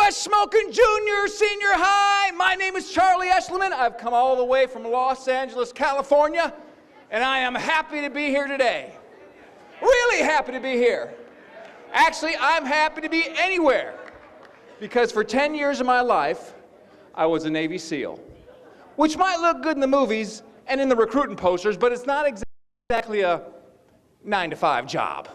West Smoking Junior Senior High. My name is Charlie Eshelman. I've come all the way from Los Angeles, California, and I am happy to be here today. Really happy to be here. Actually, I'm happy to be anywhere, because for 10 years of my life, I was a Navy SEAL, which might look good in the movies and in the recruiting posters, but it's not exactly a 9-to-5 job.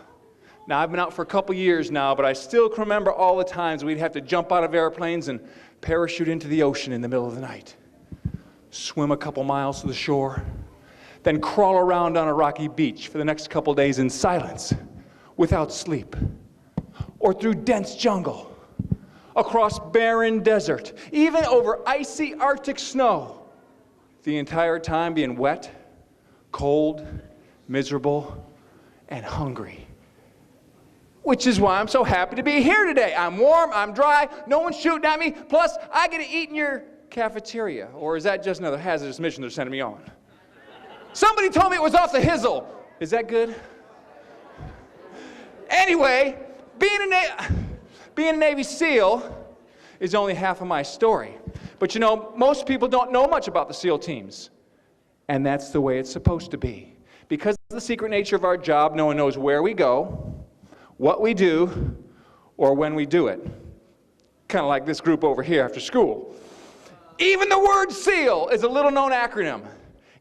Now, I've been out for a couple years now, but I still can remember all the times we'd have to jump out of airplanes and parachute into the ocean in the middle of the night, swim a couple miles to the shore, then crawl around on a rocky beach for the next couple days in silence, without sleep, or through dense jungle, across barren desert, even over icy Arctic snow, the entire time being wet, cold, miserable, and hungry. Which is why I'm so happy to be here today. I'm warm, I'm dry, no one's shooting at me, plus I get to eat in your cafeteria. Or is that just another hazardous mission they're sending me on? Somebody told me it was off the hizzle. Is that good? Anyway, being a Navy SEAL is only half of my story. But you know, most people don't know much about the SEAL teams. And that's the way it's supposed to be. Because of the secret nature of our job, no one knows where we go, what we do, or when we do it. Kind of like this group over here after school. Even the word SEAL is a little known acronym.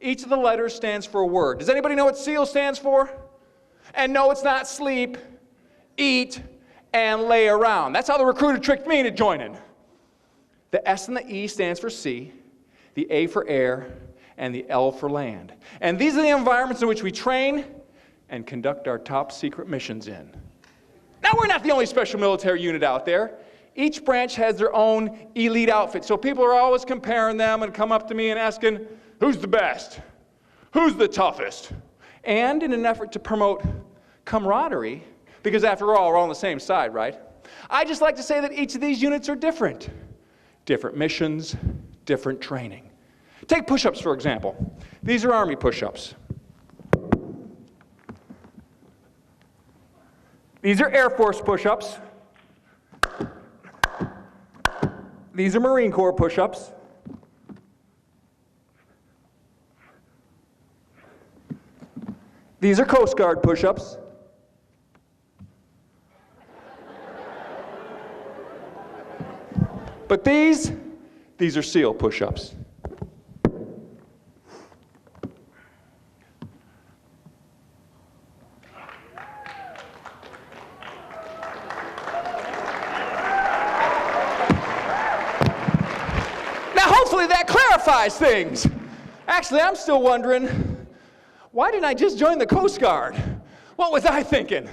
Each of the letters stands for a word. Does anybody know what SEAL stands for? And no, it's not sleep, eat, and lay around. That's how the recruiter tricked me into joining. The S and the E stands for sea, the A for air, and the L for land. And these are the environments in which we train and conduct our top secret missions in. Now, we're not the only special military unit out there. Each branch has their own elite outfit, so people are always comparing them and come up to me and asking, who's the best? Who's the toughest? And in an effort to promote camaraderie, because after all, we're all on the same side, right? I just like to say that each of these units are different. Different missions, different training. Take push-ups, for example. These are Army push-ups. These are Air Force push-ups. These are Marine Corps push-ups. These are Coast Guard push-ups. But these are SEAL push-ups. Hopefully that clarifies things. Actually, I'm still wondering, why didn't I just join the Coast Guard? What was I thinking?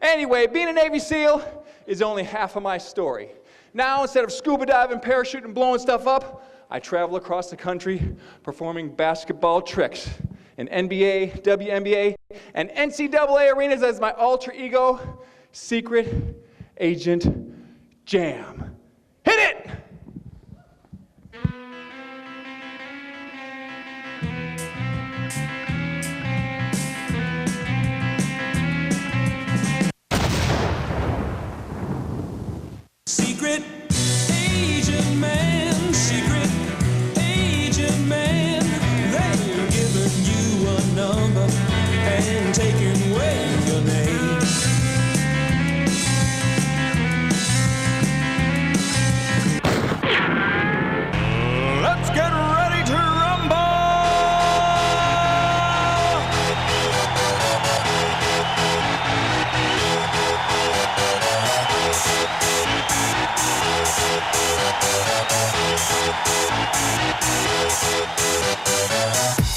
Anyway, being a Navy SEAL is only half of my story. Now, instead of scuba diving, parachuting, and blowing stuff up, I travel across the country performing basketball tricks in NBA, WNBA, and NCAA arenas as my alter ego, Secret Agent Jam. Hit it! Secret agent man, secret agent man, they've given you a number and taken away your name. Let's get ready to rumble!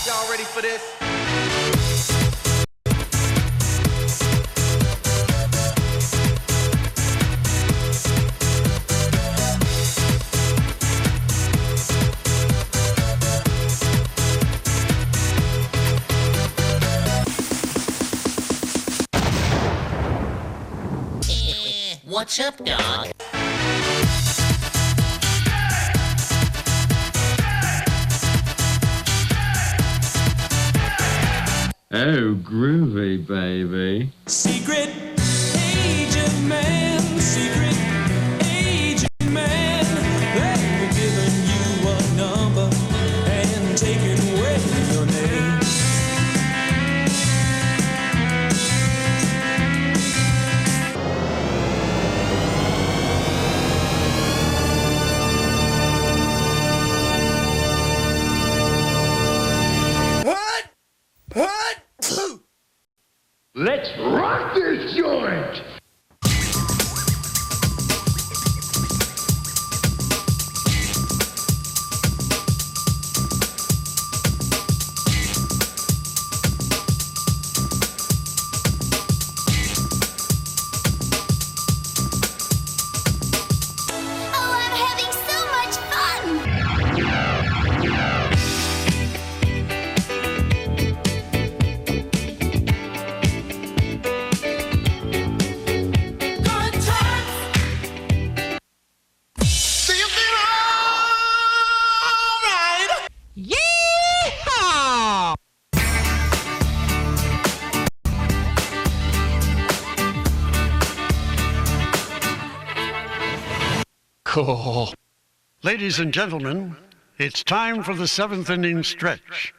Y'all ready for this? What's up, dog? Oh, groovy, baby. Secret agent man, secret agent man. Let's rock this joint! Oh, I'm having so much fun! Good times! See you feel alright. Yeehaw! Cool. Ladies and gentlemen, it's time for the seventh inning stretch.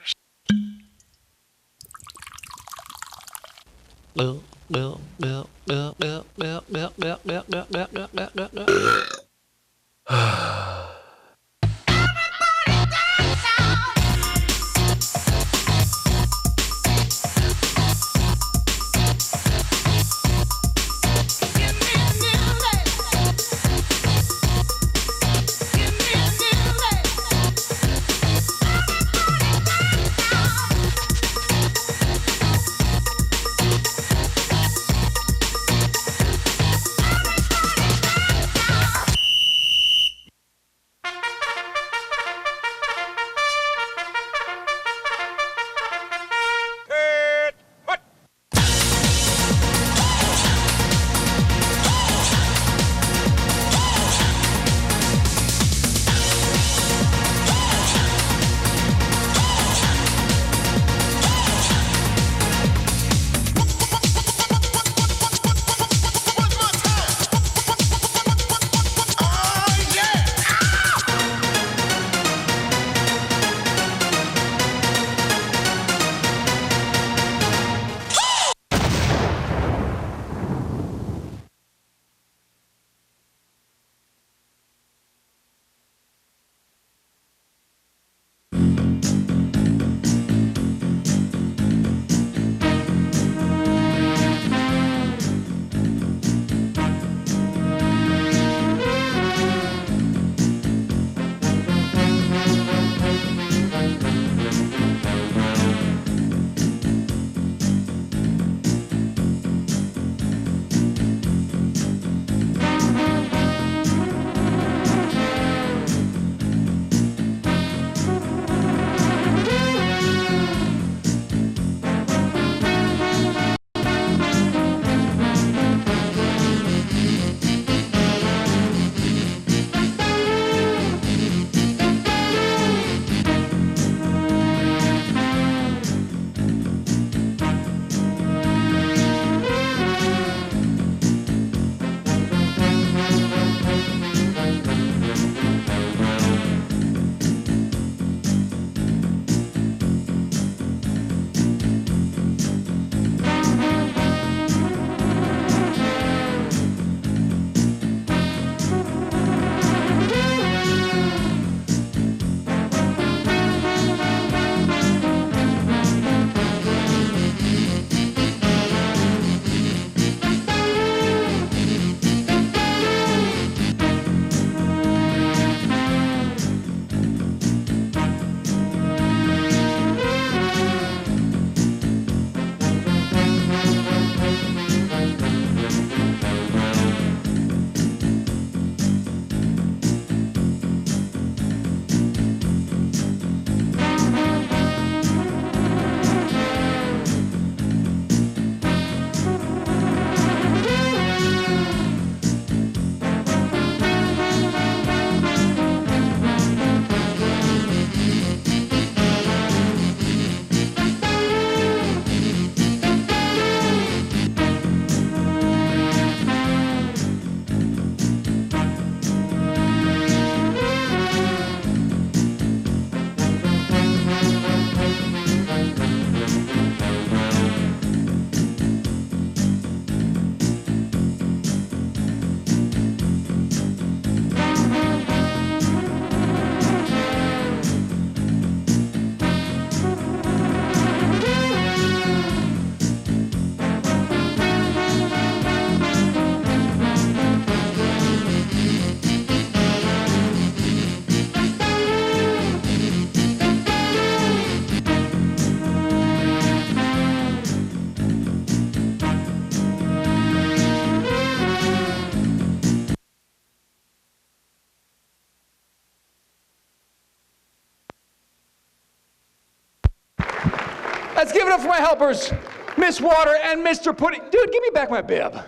Let's give it up for my helpers, Miss Water and Mr. Pudding. Dude, give me back my bib.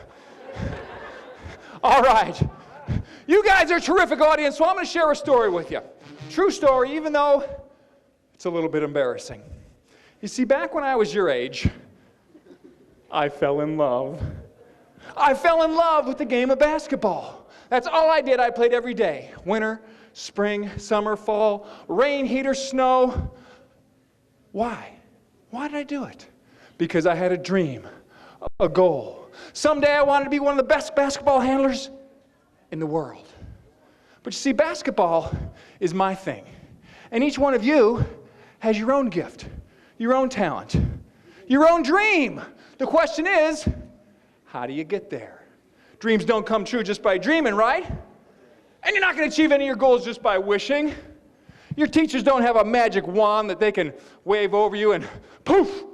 All right. You guys are a terrific audience, so I'm going to share a story with you. True story, even though it's a little bit embarrassing. You see, back when I was your age, I fell in love. I fell in love with the game of basketball. That's all I did. I played every day. Winter, spring, summer, fall, rain, heat, or snow. Why? Why did I do it? Because I had a dream, a goal. Someday I wanted to be one of the best basketball handlers in the world. But you see, basketball is my thing. And each one of you has your own gift, your own talent, your own dream. The question is, how do you get there? Dreams don't come true just by dreaming, right? And you're not going to achieve any of your goals just by wishing. Your teachers don't have a magic wand that they can wave over you and poof,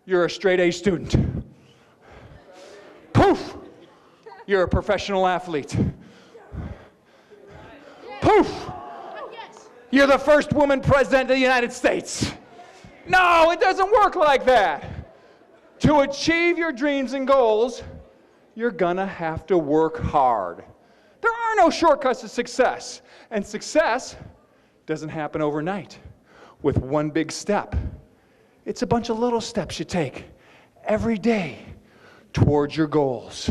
you're a straight A student. Poof, you're a professional athlete. Poof, you're the first woman president of the United States. No, it doesn't work like that. To achieve your dreams and goals, you're gonna have to work hard. There are no shortcuts to success, and success doesn't happen overnight with one big step. It's a bunch of little steps you take every day towards your goals.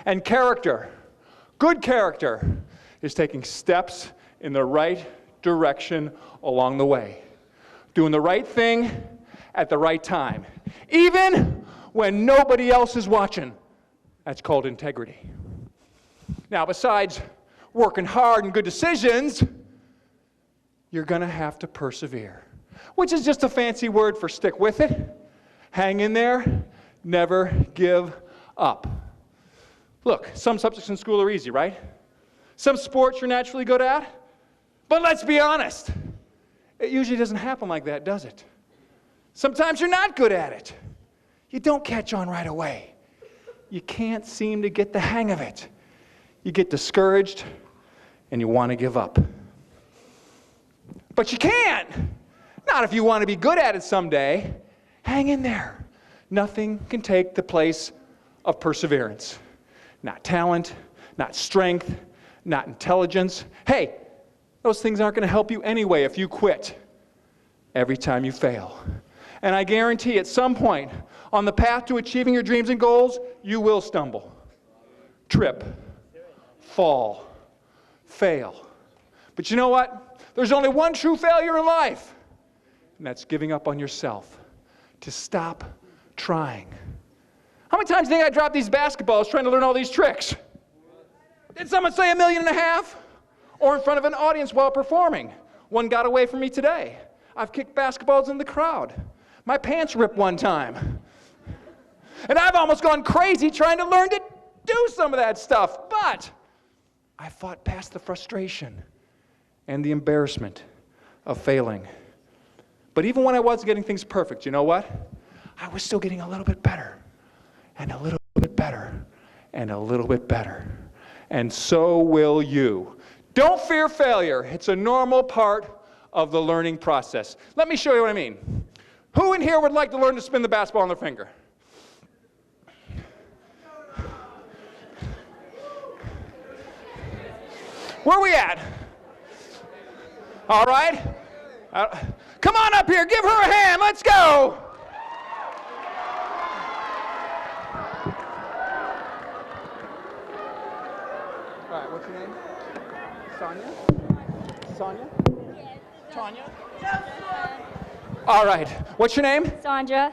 And character, good character, is taking steps in the right direction along the way. Doing the right thing at the right time, even when nobody else is watching. That's called integrity. Now, besides working hard and good decisions, you're gonna have to persevere, which is just a fancy word for stick with it, hang in there, never give up. Look, some subjects in school are easy, right? Some sports you're naturally good at, but let's be honest, it usually doesn't happen like that, does it? Sometimes you're not good at it. You don't catch on right away. You can't seem to get the hang of it. You get discouraged and you want to give up. But you can't. Not if you want to be good at it someday. Hang in there. Nothing can take the place of perseverance. Not talent, not strength, not intelligence. Hey, those things aren't going to help you anyway if you quit every time you fail. And I guarantee at some point on the path to achieving your dreams and goals, you will stumble, trip, fall, fail. But you know what? There's only one true failure in life, and that's giving up on yourself, to stop trying. How many times do you think I dropped these basketballs trying to learn all these tricks? Did someone say 1.5 million? Or in front of an audience while performing? One got away from me today. I've kicked basketballs in the crowd. My pants ripped one time. And I've almost gone crazy trying to learn to do some of that stuff. But I fought past the frustration and the embarrassment of failing. But even when I wasn't getting things perfect, you know what? I was still getting a little bit better, and a little bit better, and a little bit better. And so will you. Don't fear failure. It's a normal part of the learning process. Let me show you what I mean. Who in here would like to learn to spin the basketball on their finger? Where are we at? All right. Come on up here. Give her a hand. Let's go. All right. What's your name? Sonia? Sonia? Tanya? All right. What's your name? Sandra.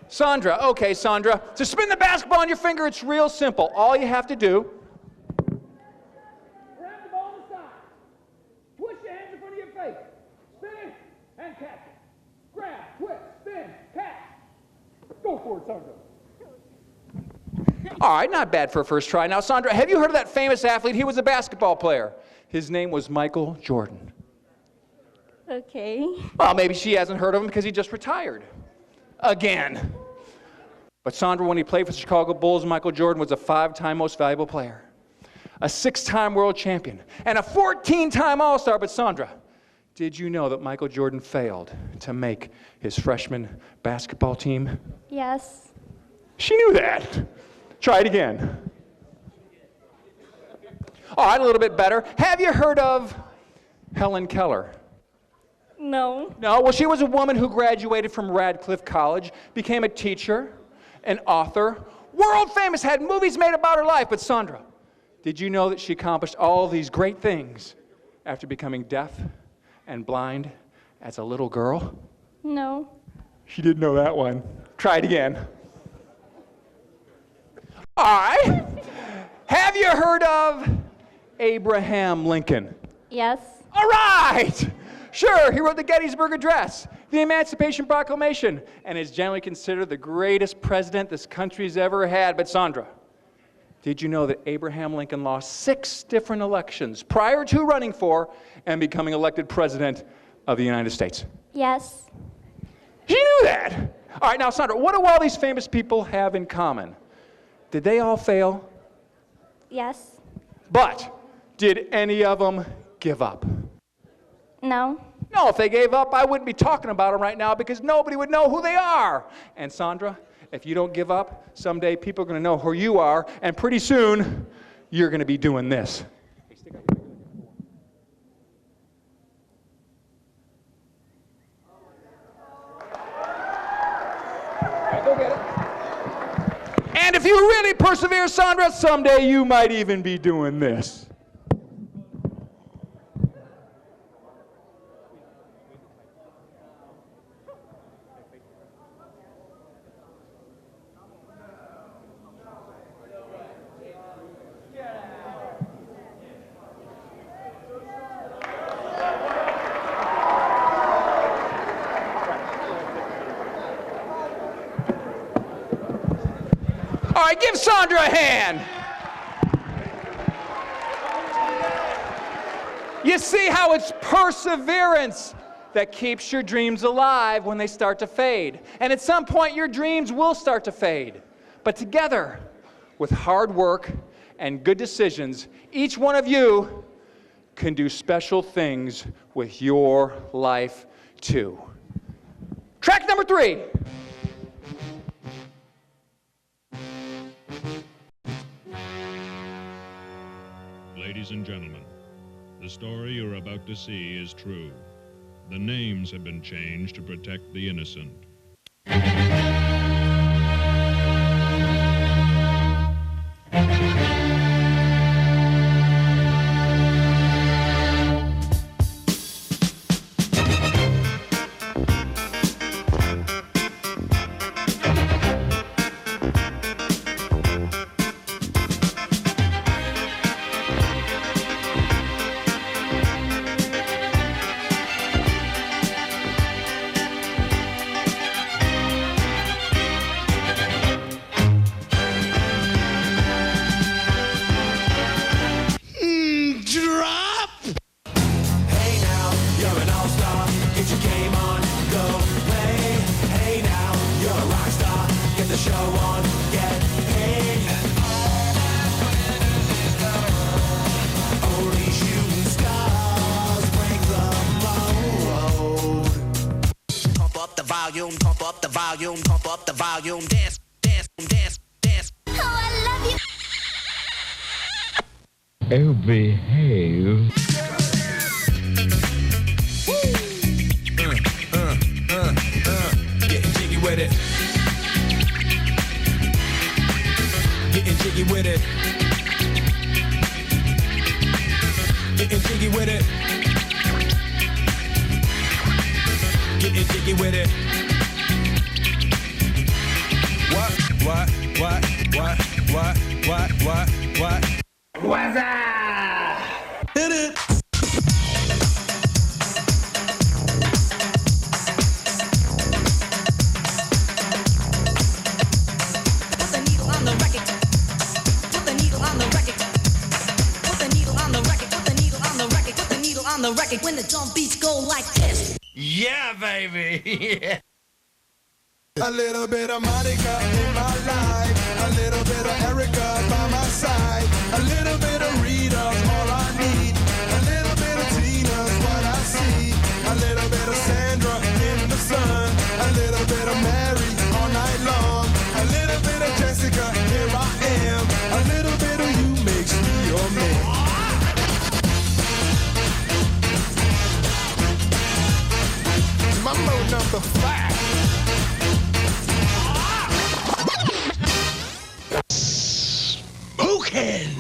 Sandra. Okay, Sandra. To spin the basketball on your finger, it's real simple. All you have to do, grab the ball on the side. Push your hands in front of your face. Spin and catch it. Grab, twist, spin, catch. Go for it, Sandra. all right, not bad for a first try. Now, Sandra, have you heard of that famous athlete? He was a basketball player. His name was Michael Jordan. Okay. Well, maybe she hasn't heard of him because he just retired. Again. But Sandra, when he played for the Chicago Bulls, Michael Jordan was a 5-time most valuable player, a 6-time world champion, and a 14-time All-Star. But Sandra, Did you know that Michael Jordan failed to make his freshman basketball team? Yes. She knew that. Try it again. All right, a little bit better. Have you heard of Helen Keller? No. No, well, she was a woman who graduated from Radcliffe College, became a teacher, an author, world famous, had movies made about her life. But Sandra, did you know that she accomplished all these great things after becoming deaf and blind as a little girl? No. She didn't know that one. Try it again. All right. Have you heard of Abraham Lincoln? Yes. All right. Sure, he wrote the Gettysburg Address, the Emancipation Proclamation, and is generally considered the greatest president this country's ever had. But Sandra, did you know that Abraham Lincoln lost 6 different elections prior to running for and becoming elected president of the United States? Yes. She knew that. All right, now Sandra, what do all these famous people have in common? Did they all fail? Yes. But did any of them give up? No. No, if they gave up, I wouldn't be talking about them right now because nobody would know who they are. And Sandra, if you don't give up, someday people are going to know who you are, and pretty soon, you're going to be doing this. Go get it. And if you really persevere, Sandra, someday you might even be doing this. All right, give Sandra a hand. You see how it's perseverance that keeps your dreams alive when they start to fade. And at some point, your dreams will start to fade. But together, with hard work and good decisions, each one of you can do special things with your life, too. Track number 3. Ladies and gentlemen, the story you're about to see is true. The names have been changed to protect the innocent. Pump up the volume, pump up the volume, dance, dance, dance, dance. Oh, I love you. Oh, behave. Getting jiggy with it. Getting jiggy with it. Getting jiggy with it. Getting jiggy with it. What? What's up? Hit it. Put the needle on the record. Put the needle on the record. Put the needle on the record. Put the needle on the record. Put the needle on the record. When the drum beats go like this. Yeah, baby. A little bit of Monica in my life, a little bit of Erica by my side, a little bit of Rita's all I need, a little bit of Tina's what I see, 10.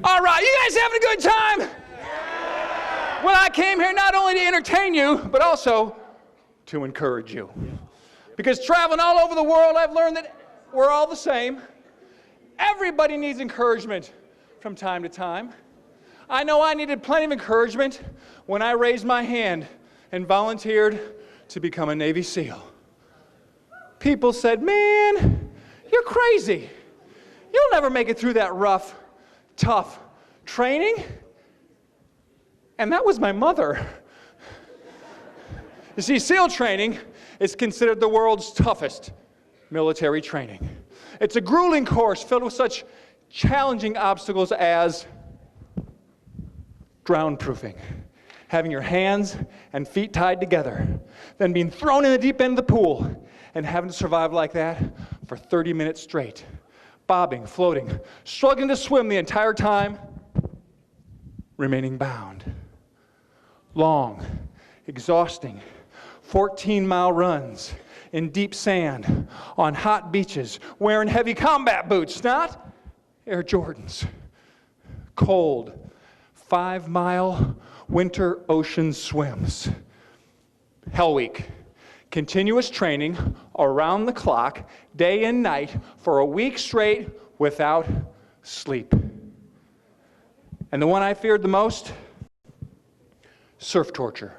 All right, you guys having a good time? Well, I came here not only to entertain you, but also to encourage you. Because traveling all over the world, I've learned that we're all the same. Everybody needs encouragement from time to time. I know I needed plenty of encouragement when I raised my hand and volunteered to become a Navy SEAL. People said, "Man, you're crazy. You'll never make it through that rough, tough training." And that was my mother. You see, SEAL training is considered the world's toughest military training. It's a grueling course filled with such challenging obstacles as ground proofing, having your hands and feet tied together, then being thrown in the deep end of the pool and having to survive like that for 30 minutes straight, bobbing, floating, struggling to swim the entire time, remaining bound. Long, exhausting, 14-mile runs in deep sand, on hot beaches, wearing heavy combat boots, not Air Jordans. Cold, 5-mile winter ocean swims. Hell Week, continuous training around the clock, day and night, for a week straight without sleep. And the one I feared the most? Surf torture.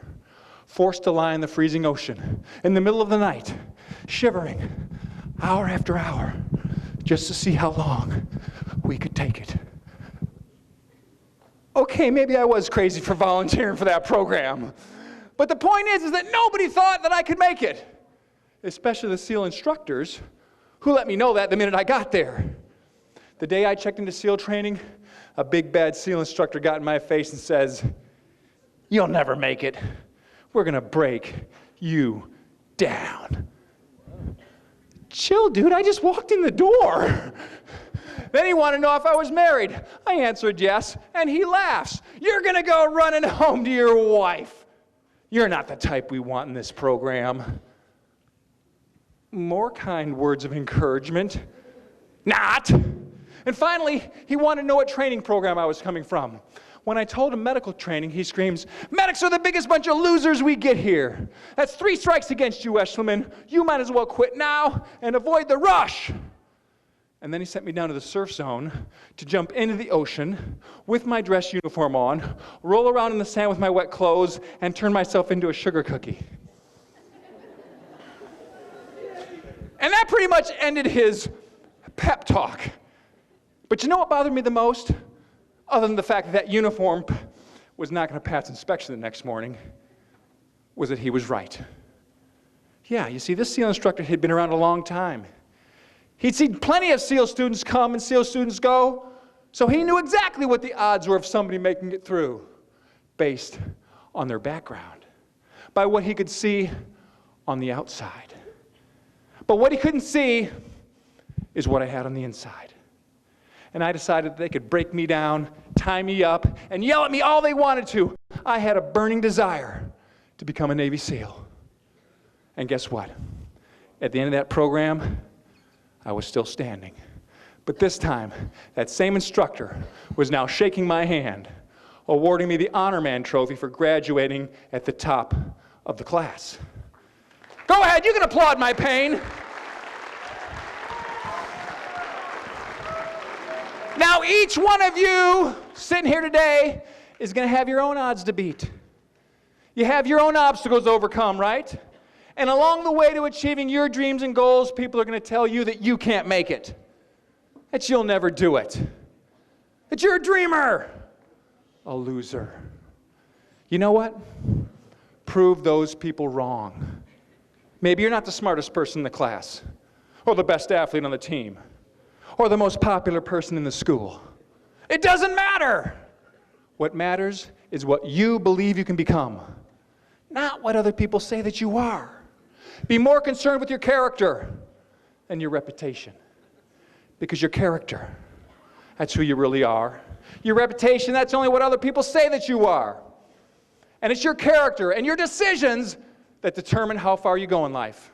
Forced to lie in the freezing ocean in the middle of the night, shivering, hour after hour, just to see how long we could take it. Okay, maybe I was crazy for volunteering for that program. But the point is that nobody thought that I could make it, especially the SEAL instructors, who let me know that the minute I got there. The day I checked into SEAL training, a big bad SEAL instructor got in my face and says, "You'll never make it. We're gonna break you down." Chill, dude, I just walked in the door. Then he wanted to know if I was married. I answered yes, and he laughs. You're going to go running home to your wife. You're not the type we want in this program. More kind words of encouragement. Not. And finally, he wanted to know what training program I was coming from. When I told him medical training, he screams, medics are the biggest bunch of losers we get here. That's 3 strikes against you, Eshelman. You might as well quit now and avoid the rush. And then he sent me down to the surf zone to jump into the ocean with my dress uniform on, roll around in the sand with my wet clothes, and turn myself into a sugar cookie. And that pretty much ended his pep talk. But you know what bothered me the most? Other than the fact that that uniform was not going to pass inspection the next morning, was that he was right. Yeah, you see, this SEAL instructor had been around a long time. He'd seen plenty of SEAL students come and SEAL students go, so he knew exactly what the odds were of somebody making it through, based on their background, by what he could see on the outside. But what he couldn't see is what I had on the inside. And I decided that they could break me down, tie me up, and yell at me all they wanted to. I had a burning desire to become a Navy SEAL. And guess what? At the end of that program, I was still standing. But this time, that same instructor was now shaking my hand, awarding me the Honor Man Trophy for graduating at the top of the class. Go ahead, you can applaud my pain. Now, each one of you sitting here today is going to have your own odds to beat. You have your own obstacles to overcome, right? And along the way to achieving your dreams and goals, people are going to tell you that you can't make it, that you'll never do it, that you're a dreamer, a loser. You know what? Prove those people wrong. Maybe you're not the smartest person in the class, or the best athlete on the team, or the most popular person in the school. It doesn't matter. What matters is what you believe you can become, not what other people say that you are. Be more concerned with your character than your reputation. Because your character, that's who you really are. Your reputation, that's only what other people say that you are. And it's your character and your decisions that determine how far you go in life.